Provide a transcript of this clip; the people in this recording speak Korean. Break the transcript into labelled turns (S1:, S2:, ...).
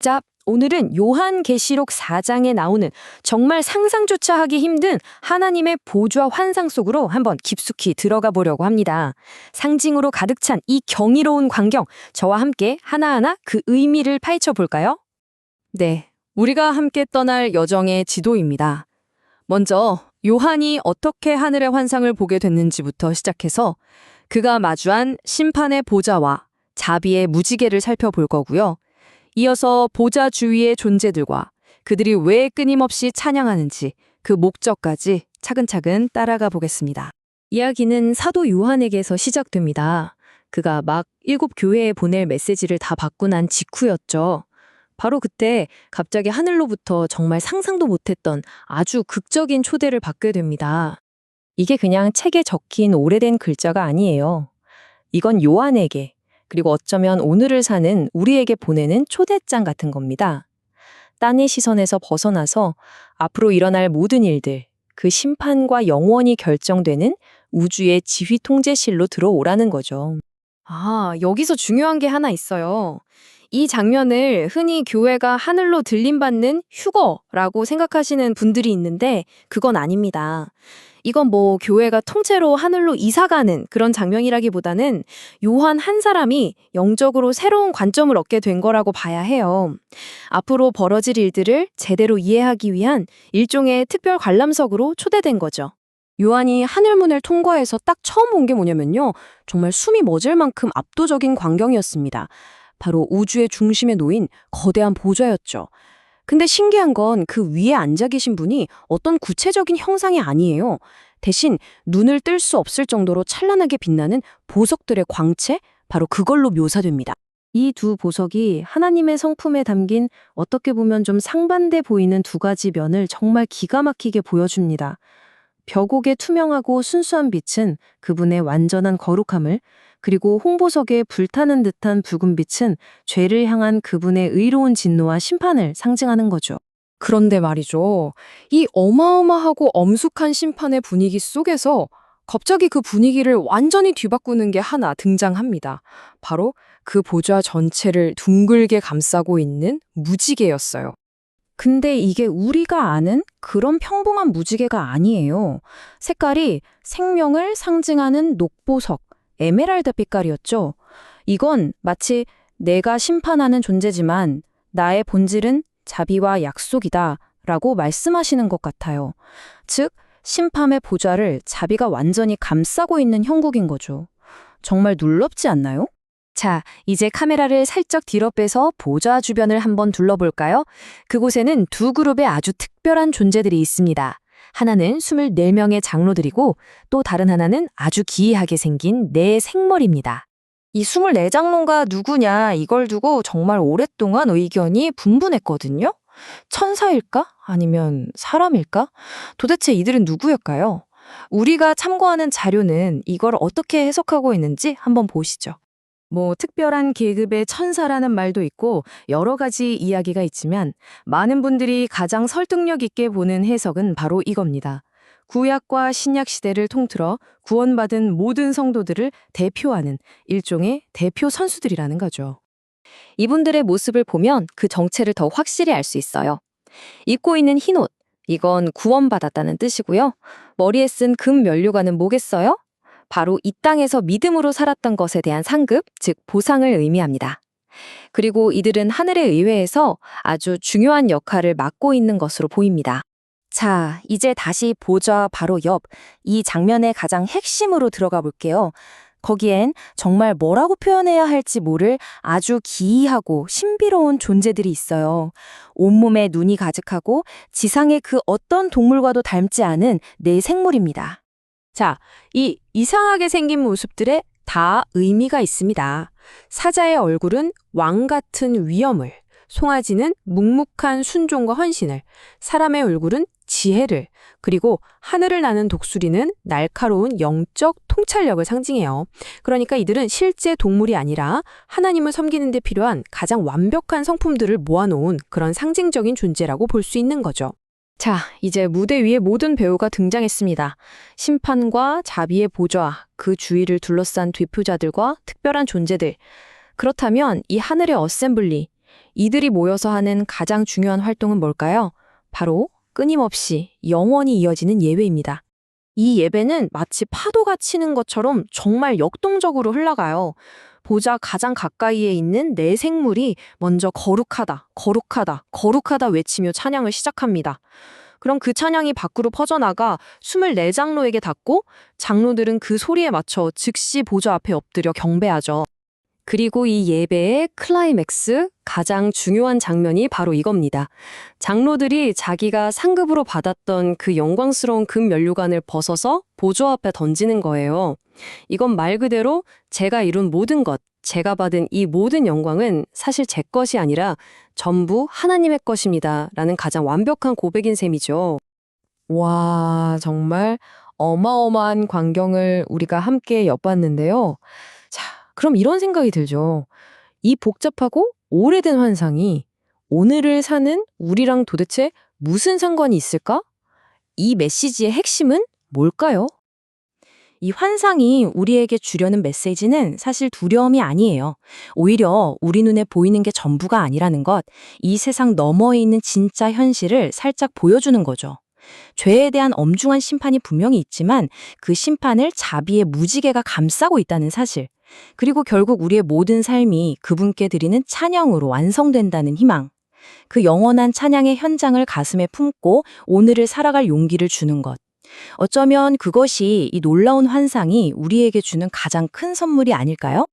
S1: 자, 오늘은 요한계시록 4장에 나오는 정말 상상조차 하기 힘든 하나님의 보좌 환상 속으로 한번 깊숙이 들어가 보려고 합니다. 상징으로 가득 찬 이 경이로운 광경, 저와 함께 하나하나 그 의미를 파헤쳐 볼까요? 네, 우리가 함께 떠날 여정의 지도입니다. 먼저 요한이 어떻게 하늘의 환상을 보게 됐는지부터 시작해서 그가 마주한 심판의 보좌와 자비의 무지개를 살펴볼 거고요. 이어서 보좌 주위의 존재들과 그들이 왜 끊임없이 찬양하는지 그 목적까지 차근차근 따라가 보겠습니다. 이야기는 사도 요한에게서 시작됩니다. 그가 막 7교회에 보낼 메시지를 다 받고 난 직후였죠. 바로 그때 갑자기 하늘로부터 정말 상상도 못했던 아주 극적인 초대를 받게 됩니다. 이게 그냥 책에 적힌 오래된 글자가 아니에요. 이건 요한에게, 그리고 어쩌면 오늘을 사는 우리에게 보내는 초대장 같은 겁니다. 딴의 시선에서 벗어나서 앞으로 일어날 모든 일들, 그 심판과 영원히 결정되는 우주의 지휘 통제실로 들어오라는 거죠. 아, 여기서 중요한 게 하나 있어요. 이 장면을 흔히 교회가 하늘로 들림받는 휴거라고 생각하시는 분들이 있는데 그건 아닙니다. 이건 교회가 통째로 하늘로 이사가는 그런 장면이라기보다는 요한 한 사람이 영적으로 새로운 관점을 얻게 된 거라고 봐야 해요. 앞으로 벌어질 일들을 제대로 이해하기 위한 일종의 특별 관람석으로 초대된 거죠. 요한이 하늘문을 통과해서 딱 처음 본 게 뭐냐면요. 정말 숨이 멎을 만큼 압도적인 광경이었습니다. 바로 우주의 중심에 놓인 거대한 보좌였죠. 근데 신기한 건 그 위에 앉아 계신 분이 어떤 구체적인 형상이 아니에요. 대신 눈을 뜰 수 없을 정도로 찬란하게 빛나는 보석들의 광채? 바로 그걸로 묘사됩니다. 이 두 보석이 하나님의 성품에 담긴 어떻게 보면 좀 상반돼 보이는 두 가지 면을 정말 기가 막히게 보여줍니다. 벽옥의 투명하고 순수한 빛은 그분의 완전한 거룩함을, 그리고 홍보석의 불타는 듯한 붉은 빛은 죄를 향한 그분의 의로운 진노와 심판을 상징하는 거죠. 그런데 말이죠. 이 어마어마하고 엄숙한 심판의 분위기 속에서 갑자기 그 분위기를 완전히 뒤바꾸는 게 하나 등장합니다. 바로 그 보좌 전체를 둥글게 감싸고 있는 무지개였어요. 근데 이게 우리가 아는 그런 평범한 무지개가 아니에요. 색깔이 생명을 상징하는 녹보석, 에메랄드 빛깔이었죠. 이건 마치 내가 심판하는 존재지만 나의 본질은 자비와 약속이다 라고 말씀하시는 것 같아요. 즉, 심판의 보좌를 자비가 완전히 감싸고 있는 형국인 거죠. 정말 놀랍지 않나요? 자, 이제 카메라를 살짝 뒤로 빼서 보좌 주변을 한번 둘러볼까요? 그곳에는 두 그룹의 아주 특별한 존재들이 있습니다. 하나는 24명의 장로들이고 또 다른 하나는 아주 기이하게 생긴 네 생머리입니다. 이 24장로가 누구냐 이걸 두고 정말 오랫동안 의견이 분분했거든요. 천사일까? 아니면 사람일까? 도대체 이들은 누구일까요? 우리가 참고하는 자료는 이걸 어떻게 해석하고 있는지 한번 보시죠. 특별한 계급의 천사라는 말도 있고 여러 가지 이야기가 있지만 많은 분들이 가장 설득력 있게 보는 해석은 바로 이겁니다. 구약과 신약 시대를 통틀어 구원받은 모든 성도들을 대표하는 일종의 대표 선수들이라는 거죠. 이분들의 모습을 보면 그 정체를 더 확실히 알 수 있어요. 입고 있는 흰 옷, 이건 구원받았다는 뜻이고요. 머리에 쓴 금 면류관은 뭐겠어요? 바로 이 땅에서 믿음으로 살았던 것에 대한 상급, 즉 보상을 의미합니다. 그리고 이들은 하늘의 의회에서 아주 중요한 역할을 맡고 있는 것으로 보입니다. 자, 이제 다시 보좌 바로 옆 이 장면의 가장 핵심으로 들어가 볼게요. 거기엔 정말 뭐라고 표현해야 할지 모를 아주 기이하고 신비로운 존재들이 있어요. 온몸에 눈이 가득하고 지상의 그 어떤 동물과도 닮지 않은 네 생물입니다. 자, 이 이상하게 생긴 모습들에 다 의미가 있습니다. 사자의 얼굴은 왕 같은 위엄을, 송아지는 묵묵한 순종과 헌신을, 사람의 얼굴은 지혜를, 그리고 하늘을 나는 독수리는 날카로운 영적 통찰력을 상징해요. 그러니까 이들은 실제 동물이 아니라 하나님을 섬기는 데 필요한 가장 완벽한 성품들을 모아놓은 그런 상징적인 존재라고 볼 수 있는 거죠. 자, 이제 무대 위에 모든 배우가 등장했습니다. 심판과 자비의 보좌, 그 주위를 둘러싼 뒤표자들과 특별한 존재들. 그렇다면 이 하늘의 어셈블리, 이들이 모여서 하는 가장 중요한 활동은 뭘까요? 바로 끊임없이 영원히 이어지는 예배입니다. 이 예배는 마치 파도가 치는 것처럼 정말 역동적으로 흘러가요. 보좌 가장 가까이에 있는 네 생물이 먼저 거룩하다, 거룩하다, 거룩하다 외치며 찬양을 시작합니다. 그럼 그 찬양이 밖으로 퍼져나가 24장로에게 닿고 장로들은 그 소리에 맞춰 즉시 보좌 앞에 엎드려 경배하죠. 그리고 이 예배의 클라이맥스, 가장 중요한 장면이 바로 이겁니다. 장로들이 자기가 상급으로 받았던 그 영광스러운 금 면류관을 벗어서 보좌 앞에 던지는 거예요. 이건 말 그대로 제가 이룬 모든 것, 제가 받은 이 모든 영광은 사실 제 것이 아니라 전부 하나님의 것입니다. 라는 가장 완벽한 고백인 셈이죠. 와, 정말 어마어마한 광경을 우리가 함께 엿봤는데요. 자, 그럼 이런 생각이 들죠. 이 복잡하고 오래된 환상이 오늘을 사는 우리랑 도대체 무슨 상관이 있을까? 이 메시지의 핵심은 뭘까요? 이 환상이 우리에게 주려는 메시지는 사실 두려움이 아니에요. 오히려 우리 눈에 보이는 게 전부가 아니라는 것, 이 세상 너머에 있는 진짜 현실을 살짝 보여주는 거죠. 죄에 대한 엄중한 심판이 분명히 있지만 그 심판을 자비의 무지개가 감싸고 있다는 사실, 그리고 결국 우리의 모든 삶이 그분께 드리는 찬양으로 완성된다는 희망, 그 영원한 찬양의 현장을 가슴에 품고 오늘을 살아갈 용기를 주는 것. 어쩌면 그것이 이 놀라운 환상이 우리에게 주는 가장 큰 선물이 아닐까요?